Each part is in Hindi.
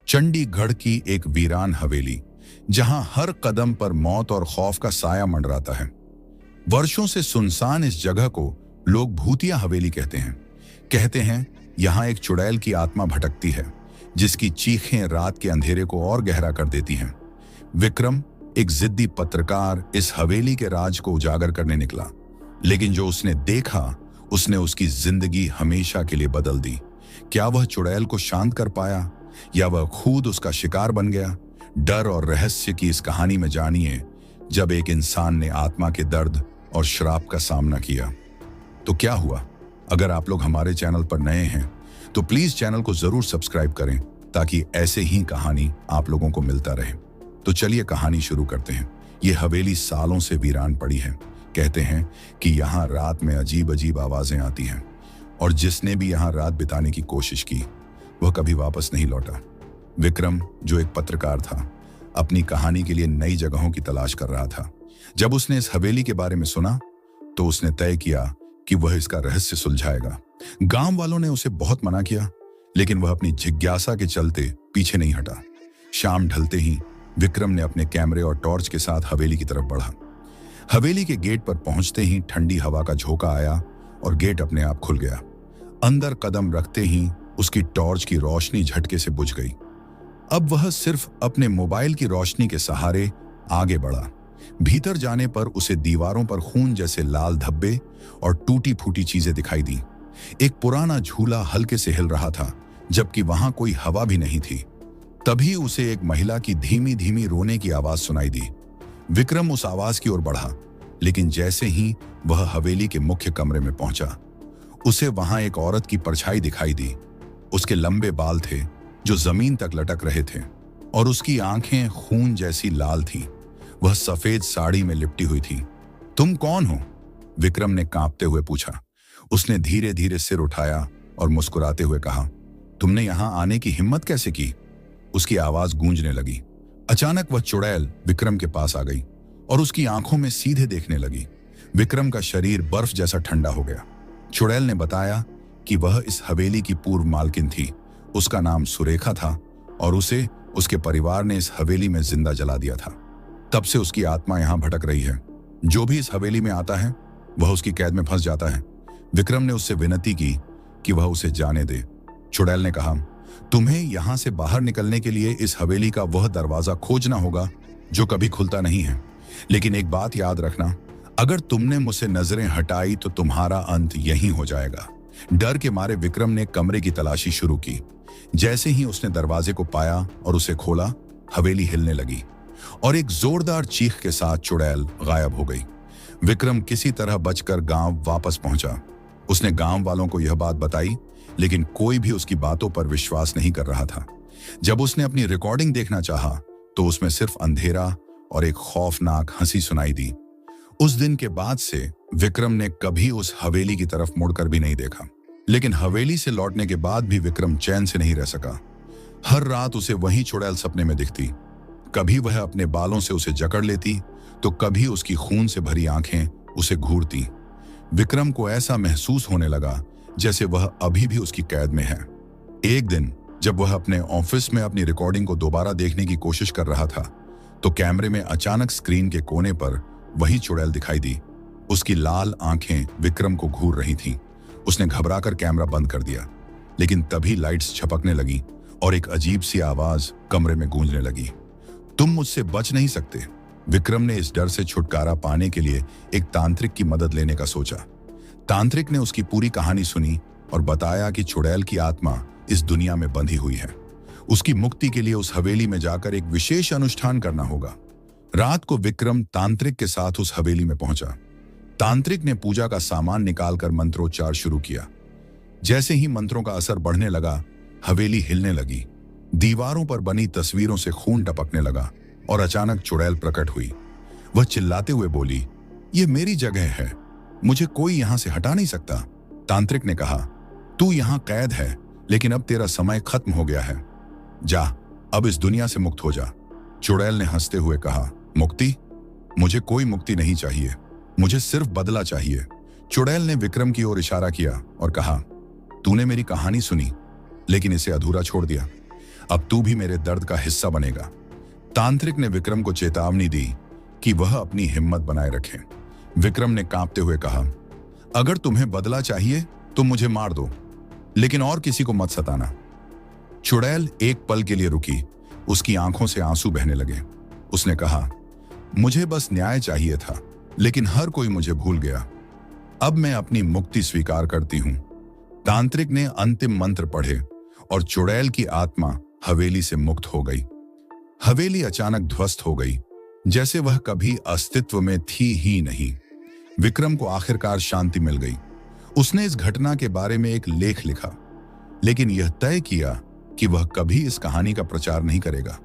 चंडीगढ़ की एक वीरान हवेली, जहां हर कदम पर मौत और खौफ का साया मंडराता है। वर्षों से सुनसान इस जगह को लोग भूतिया हवेली कहते हैं। कहते हैं यहां एक चुड़ैल की आत्मा भटकती है, जिसकी चीखें रात के अंधेरे को और गहरा कर देती हैं। विक्रम, एक जिद्दी पत्रकार, इस हवेली के राज को उजागर करने निकला, लेकिन जो उसने देखा उसने उसकी जिंदगी हमेशा के लिए बदल दी। क्या वह चुड़ैल को शांत कर पाया, या वह खुद उसका शिकार बन गया? डर और रहस्य की इस कहानी में जानिए, जब एक इंसान ने आत्मा के दर्द और श्राप का सामना किया तो क्या हुआ। अगर आप लोग हमारे चैनल पर नए हैं तो प्लीज चैनल को जरूर सब्सक्राइब करें, ताकि ऐसे ही कहानी आप लोगों को मिलता रहे। तो चलिए कहानी शुरू करते हैं। ये हवेली सालों से वीरान पड़ी है। कहते हैं कि यहाँ रात में अजीब अजीब आवाजें आती हैं, और जिसने भी यहाँ रात बिताने की कोशिश की वह कभी वापस नहीं लौटा। विक्रम, जो एक पत्रकार था, अपनी कहानी के लिए नई जगहों की तलाश कर रहा था। जब उसने इस हवेली के बारे में सुना तो उसने तय किया कि वह इसका रहस्य सुलझाएगा। गांव वालों ने उसे बहुत मना किया, लेकिन वह अपनी जिज्ञासा के चलते पीछे नहीं हटा। शाम ढलते ही विक्रम ने अपने कैमरे और टॉर्च के साथ हवेली की तरफ बढ़ा। हवेली के गेट पर पहुंचते ही ठंडी हवा का झोंका आया और गेट अपने आप खुल गया। अंदर कदम रखते ही उसकी टॉर्च की रोशनी झटके से बुझ गई। अब वह सिर्फ अपने मोबाइल की रोशनी के सहारे आगे बढ़ा। भीतर जाने पर उसे दीवारों पर खून जैसे लाल धब्बे और टूटी फूटी चीजें दिखाई दी। एक पुराना झूला हल्के से हिल रहा था, जबकि वहां कोई हवा भी नहीं थी। तभी उसे एक महिला की धीमी धीमी रोने की आवाज सुनाई दी। विक्रम उस आवाज की ओर बढ़ा, लेकिन जैसे ही वह हवेली के मुख्य कमरे में पहुंचा, उसे वहां एक औरत की परछाई दिखाई दी। उसके लंबे बाल थे जो जमीन तक लटक रहे थे, और उसकी आंखें खून जैसी लाल थीं। वह सफेद साड़ी में लिपटी हुई थी। तुम कौन हो? विक्रम ने कांपते हुए पूछा। उसने धीरे धीरे सिर उठाया और मुस्कुराते हुए कहा, तुमने यहां आने की हिम्मत कैसे की? उसकी आवाज गूंजने लगी। अचानक वह चुड़ैल विक्रम के पास आ गई और उसकी आंखों में सीधे देखने लगी। विक्रम का शरीर बर्फ जैसा ठंडा हो गया। चुड़ैल ने बताया कि वह इस हवेली की पूर्व मालकिन थी। उसका नाम सुरेखा था, और उसे उसके परिवार ने इस हवेली में जिंदा जला दिया था। तब से उसकी आत्मा यहां भटक रही है। जो भी इस हवेली में आता है वह उसकी कैद में फंस जाता है। विक्रम ने उससे विनती की कि वह उसे जाने दे। चुड़ैल ने कहा, तुम्हें यहां से बाहर निकलने के लिए इस हवेली का वह दरवाजा खोजना होगा जो कभी खुलता नहीं है। लेकिन एक बात याद रखना, अगर तुमने मुझसे नजरें हटाई तो तुम्हारा अंत यहीं हो जाएगा। डर के मारे विक्रम ने कमरे की तलाशी शुरू की। जैसे ही उसने दरवाजे को पाया और उसे खोला, हवेली हिलने लगी और एक जोरदार चीख के साथ चुड़ैल गायब हो गई। विक्रम किसी तरह बचकर गांव वापस पहुंचा। उसने गांव वालों को यह बात बताई, लेकिन कोई भी उसकी बातों पर विश्वास नहीं कर रहा था। जब उसने अपनी रिकॉर्डिंग देखना चाहा तो उसमें सिर्फ अंधेरा और एक खौफनाक हंसी सुनाई दी। उस दिन के बाद से विक्रम ने कभी उस हवेली की तरफ मुड़कर भी नहीं देखा। लेकिन हवेली से लौटने के बाद भी विक्रम चैन से नहीं रह सका। हर रात उसे वही चुड़ैल सपने में दिखती। कभी वह अपने बालों से उसे जकड़ लेती, तो कभी उसकी खून से भरी आंखें उसे घूरती। विक्रम को ऐसा महसूस होने लगा जैसे वह अभी भी उसकी कैद में है। एक दिन जब वह अपने ऑफिस में अपनी रिकॉर्डिंग को दोबारा देखने की कोशिश कर रहा था, तो कैमरे में अचानक स्क्रीन के कोने पर वही चुड़ैल दिखाई दी। उसकी लाल आंखें विक्रम को घूर रही थीं। उसने घबराकर कैमरा बंद कर दिया, लेकिन तभी लाइट्स छपकने लगी और एक अजीब सी आवाज कमरे में गूंजने लगी, तुम मुझसे बच नहीं सकते। विक्रम ने इस डर से छुटकारा पाने के लिए एक तांत्रिक की मदद लेने का सोचा। तांत्रिक ने उसकी पूरी कहानी सुनी और बताया कि चुड़ैल की आत्मा इस दुनिया में बंधी हुई है। उसकी मुक्ति के लिए उस हवेली में जाकर एक विशेष अनुष्ठान करना होगा। रात को विक्रम तांत्रिक के साथ उस हवेली में पहुंचा। तांत्रिक ने पूजा का सामान निकालकर मंत्रोच्चार शुरू किया। जैसे ही मंत्रों का असर बढ़ने लगा, हवेली हिलने लगी। दीवारों पर बनी तस्वीरों से खून टपकने लगा और अचानक चुड़ैल प्रकट हुई। वह चिल्लाते हुए बोली, ये मेरी जगह है, मुझे कोई यहां से हटा नहीं सकता। तांत्रिक ने कहा, तू यहां कैद है, लेकिन अब तेरा समय खत्म हो गया है। जा, अब इस दुनिया से मुक्त हो जा। चुड़ैल ने हंसते हुए कहा, मुक्ति? मुझे कोई मुक्ति नहीं चाहिए, मुझे सिर्फ बदला चाहिए। चुड़ैल ने विक्रम की ओर इशारा किया और कहा, तूने मेरी कहानी सुनी, लेकिन इसे अधूरा छोड़ दिया। अब तू भी मेरे दर्द का हिस्सा बनेगा। तांत्रिक ने विक्रम को चेतावनी दी कि वह अपनी हिम्मत बनाए रखे। विक्रम ने कांपते हुए कहा, अगर तुम्हें बदला चाहिए तो मुझे मार दो, लेकिन और किसी को मत सताना। चुड़ैल एक पल के लिए रुकी, उसकी आंखों से आंसू बहने लगे। उसने कहा, मुझे बस न्याय चाहिए था, लेकिन हर कोई मुझे भूल गया। अब मैं अपनी मुक्ति स्वीकार करती हूं। तांत्रिक ने अंतिम मंत्र पढ़े और चुड़ैल की आत्मा हवेली से मुक्त हो गई। हवेली अचानक ध्वस्त हो गई, जैसे वह कभी अस्तित्व में थी ही नहीं। विक्रम को आखिरकार शांति मिल गई। उसने इस घटना के बारे में एक लेख लिखा, लेकिन यह तय किया कि वह कभी इस कहानी का प्रचार नहीं करेगा।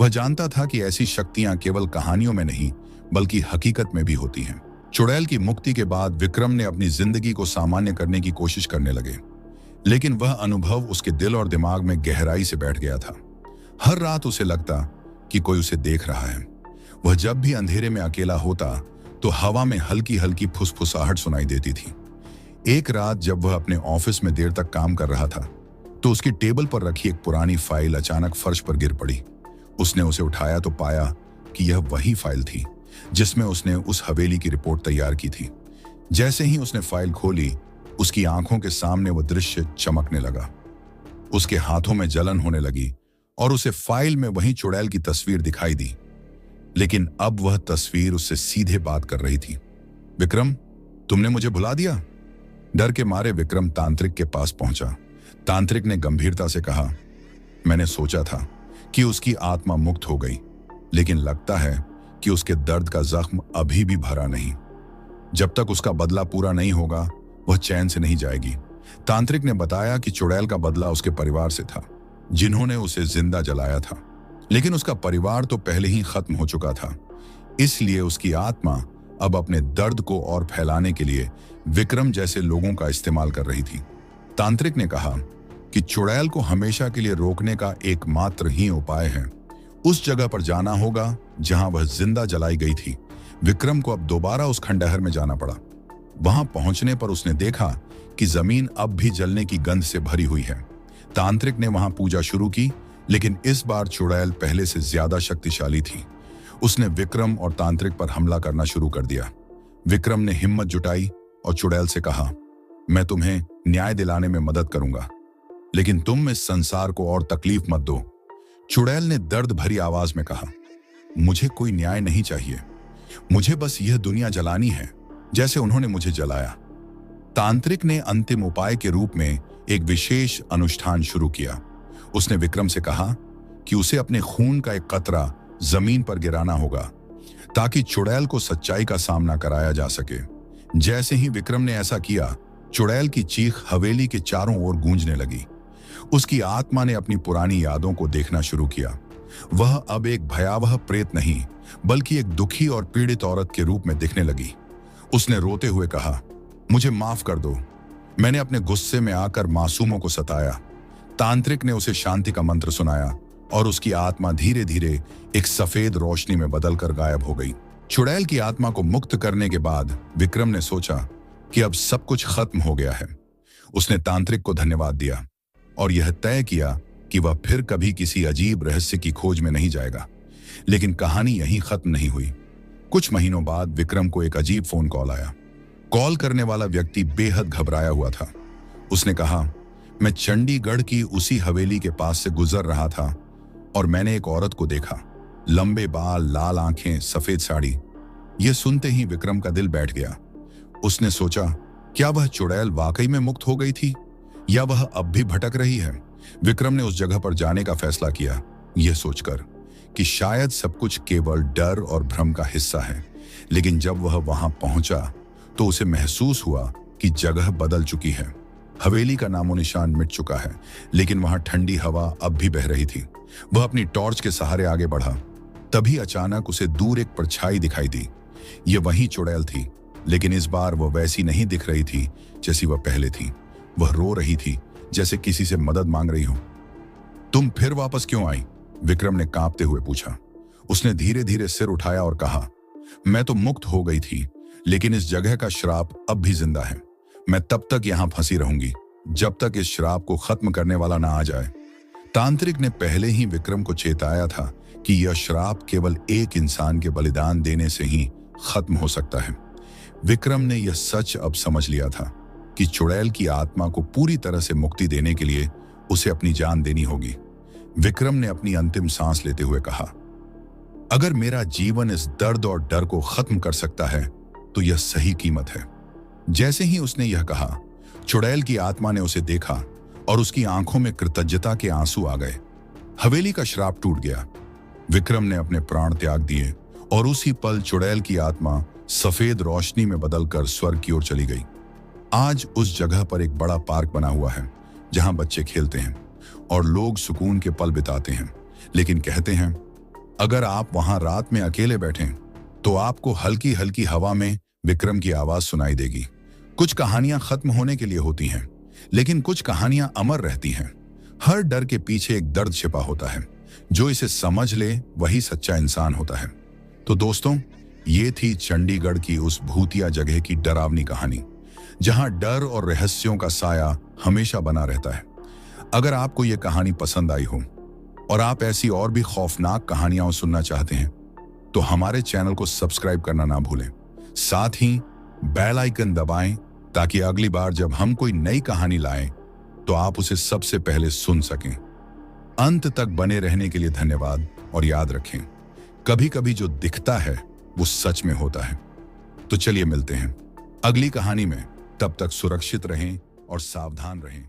वह जानता था कि ऐसी शक्तियां केवल कहानियों में नहीं, बल्कि हकीकत में भी होती हैं। चुड़ैल की मुक्ति के बाद विक्रम ने अपनी जिंदगी को सामान्य करने की कोशिश करने लगे, लेकिन वह अनुभव उसके दिल और दिमाग में गहराई से बैठ गया था। हर रात उसे लगता कि कोई उसे देख रहा है। वह जब भी अंधेरे में अकेला होता तो हवा में हल्की हल्की फुसफुसाहट सुनाई देती थी। एक रात जब वह अपने ऑफिस में देर तक काम कर रहा था, तो उसकी टेबल पर रखी एक पुरानी फाइल अचानक फर्श पर गिर पड़ी। उसने उसे उठाया तो पाया कि यह वही फाइल थी जिसमें उसने उस हवेली की रिपोर्ट तैयार की थी। जैसे ही उसने फाइल खोली, उसकी आंखों के सामने वह दृश्य चमकने लगा। उसके हाथों में जलन होने लगी और उसे फाइल में वही चुड़ैल की तस्वीर दिखाई दी, लेकिन अब वह तस्वीर उससे सीधे बात कर रही थी। विक्रम, तुमने मुझे भुला दिया? डर के मारे विक्रम तांत्रिक के पास पहुंचा। तांत्रिक ने गंभीरता से कहा, मैंने सोचा था कि उसकी आत्मा मुक्त हो गई, लेकिन लगता है कि उसके दर्द का जख्म अभी भी भरा नहीं। जब तक उसका बदला पूरा नहीं होगा, वह चैन से नहीं जाएगी। तांत्रिक ने बताया कि चुड़ैल का बदला उसके परिवार से था, जिन्होंने उसे जिंदा जलाया था, लेकिन उसका परिवार तो पहले ही खत्म हो चुका था। इसलिए उसकी आत्मा अब अपने दर्द को और फैलाने के लिए विक्रम जैसे लोगों का इस्तेमाल कर रही थी। तांत्रिक ने कहा कि चुड़ैल को हमेशा के लिए रोकने का एकमात्र ही उपाय है उस जगह पर जाना होगा जहां वह जिंदा जलाई गई थी। विक्रम को अब दोबारा उस खंडहर में जाना पड़ा। वहां पहुंचने पर उसने देखा कि जमीन अब भी जलने की गंध से भरी हुई है। तांत्रिक ने वहां पूजा शुरू की, लेकिन इस बार चुड़ैल पहले से ज्यादा शक्तिशाली थी। उसने विक्रम और तांत्रिक पर हमला करना शुरू कर दिया। विक्रम ने हिम्मत जुटाई और चुड़ैल से कहा, मैं तुम्हें न्याय दिलाने में मदद करूंगा, लेकिन तुम इस संसार को और तकलीफ मत दो। चुड़ैल ने दर्द भरी आवाज में कहा, मुझे कोई न्याय नहीं चाहिए, मुझे बस यह दुनिया जलानी है जैसे उन्होंने मुझे जलाया। तांत्रिक ने अंतिम उपाय के रूप में एक विशेष अनुष्ठान शुरू किया। उसने विक्रम से कहा कि उसे अपने खून का एक कतरा जमीन पर गिराना होगा, ताकि चुड़ैल को सच्चाई का सामना कराया जा सके। जैसे ही विक्रम ने ऐसा किया, चुड़ैल की चीख हवेली के चारों ओर गूंजने लगी। उसकी आत्मा ने अपनी पुरानी यादों को देखना शुरू किया। वह अब एक भयावह प्रेत नहीं, बल्कि एक दुखी और पीड़ित औरत के रूप में दिखने लगी। उसने रोते हुए कहा, मुझे माफ कर दो, मैंने अपने गुस्से में आकर मासूमों को सताया। तांत्रिक ने उसे शांति का मंत्र सुनाया और उसकी आत्मा धीरे धीरे एक सफेद रोशनी में बदलकर गायब हो गई। चुड़ैल की आत्मा को मुक्त करने के बाद विक्रम ने सोचा कि अब सब कुछ खत्म हो गया है। उसने तांत्रिक को धन्यवाद दिया और यह तय किया कि वह फिर कभी किसी अजीब रहस्य की खोज में नहीं जाएगा। लेकिन कहानी यहीं खत्म नहीं हुई। कुछ महीनों बाद विक्रम को एक अजीब फोन कॉल आया। कॉल करने वाला व्यक्ति बेहद घबराया हुआ था। उसने कहा, मैं चंडीगढ़ की उसी हवेली के पास से गुजर रहा था और मैंने एक औरत को देखा, लंबे बाल, लाल आंखें, सफेद साड़ी। यह सुनते ही विक्रम का दिल बैठ गया। उसने सोचा, क्या वह चुड़ैल वाकई में मुक्त हो गई थी या वह अब भी भटक रही है। विक्रम ने उस जगह पर जाने का फैसला किया, यह सोचकर कि शायद सब कुछ केवल डर और भ्रम का हिस्सा है। लेकिन जब वह वहां पहुंचा तो उसे महसूस हुआ कि जगह बदल चुकी है। हवेली का नामो निशान मिट चुका है, लेकिन वहां ठंडी हवा अब भी बह रही थी। वह अपनी टॉर्च के सहारे आगे बढ़ा। तभी अचानक उसे दूर एक परछाई दिखाई दी। यह वही चुड़ैल थी, लेकिन इस बार वह वैसी नहीं दिख रही थी जैसी वह पहले थी। वह रो रही थी, जैसे किसी से मदद मांग रही हो। तुम फिर वापस क्यों आई? विक्रम ने कांपते हुए पूछा। उसने धीरे धीरे सिर उठाया और कहा, मैं तो मुक्त हो गई थी, लेकिन इस जगह का श्राप अब भी जिंदा है। मैं तब तक यहां फंसी रहूंगी जब तक इस श्राप को खत्म करने वाला ना आ जाए। तांत्रिक ने पहले ही विक्रम को चेताया था कि यह श्राप केवल एक इंसान के बलिदान देने से ही खत्म हो सकता है। विक्रम ने यह सच अब समझ लिया था कि चुड़ैल की आत्मा को पूरी तरह से मुक्ति देने के लिए उसे अपनी जान देनी होगी। विक्रम ने अपनी अंतिम सांस लेते हुए कहा, अगर मेरा जीवन इस दर्द और डर को खत्म कर सकता है तो यह सही कीमत है। जैसे ही उसने यह कहा, चुड़ैल की आत्मा ने उसे देखा और उसकी आंखों में कृतज्ञता के आंसू आ गए। हवेली का श्राप टूट गया। विक्रम ने अपने प्राण त्याग दिए और उसी पल चुड़ैल की आत्मा सफेद रोशनी में बदलकर स्वर्ग की ओर चली गई। आज उस जगह पर एक बड़ा पार्क बना हुआ है जहां बच्चे खेलते हैं और लोग सुकून के पल बिताते हैं। लेकिन कहते हैं, अगर आप वहां रात में अकेले बैठें तो आपको हल्की हल्की हवा में विक्रम की आवाज सुनाई देगी। कुछ कहानियां खत्म होने के लिए होती हैं, लेकिन कुछ कहानियां अमर रहती हैं। हर डर के पीछे एक दर्द छिपा होता है। जो इसे समझ ले वही सच्चा इंसान होता है। तो दोस्तों, ये थी चंडीगढ़ की उस भूतिया जगह की डरावनी कहानी, जहां डर और रहस्यों का साया हमेशा बना रहता है। अगर आपको ये कहानी पसंद आई हो और आप ऐसी और भी खौफनाक कहानियां सुनना चाहते हैं तो हमारे चैनल को सब्सक्राइब करना ना भूलें। साथ ही बेल आइकन दबाएं ताकि अगली बार जब हम कोई नई कहानी लाएं तो आप उसे सबसे पहले सुन सकें। अंत तक बने रहने के लिए धन्यवाद और याद रखें, कभी कभी जो दिखता है वो सच में होता है। तो चलिए मिलते हैं अगली कहानी में। तब तक सुरक्षित रहें और सावधान रहें।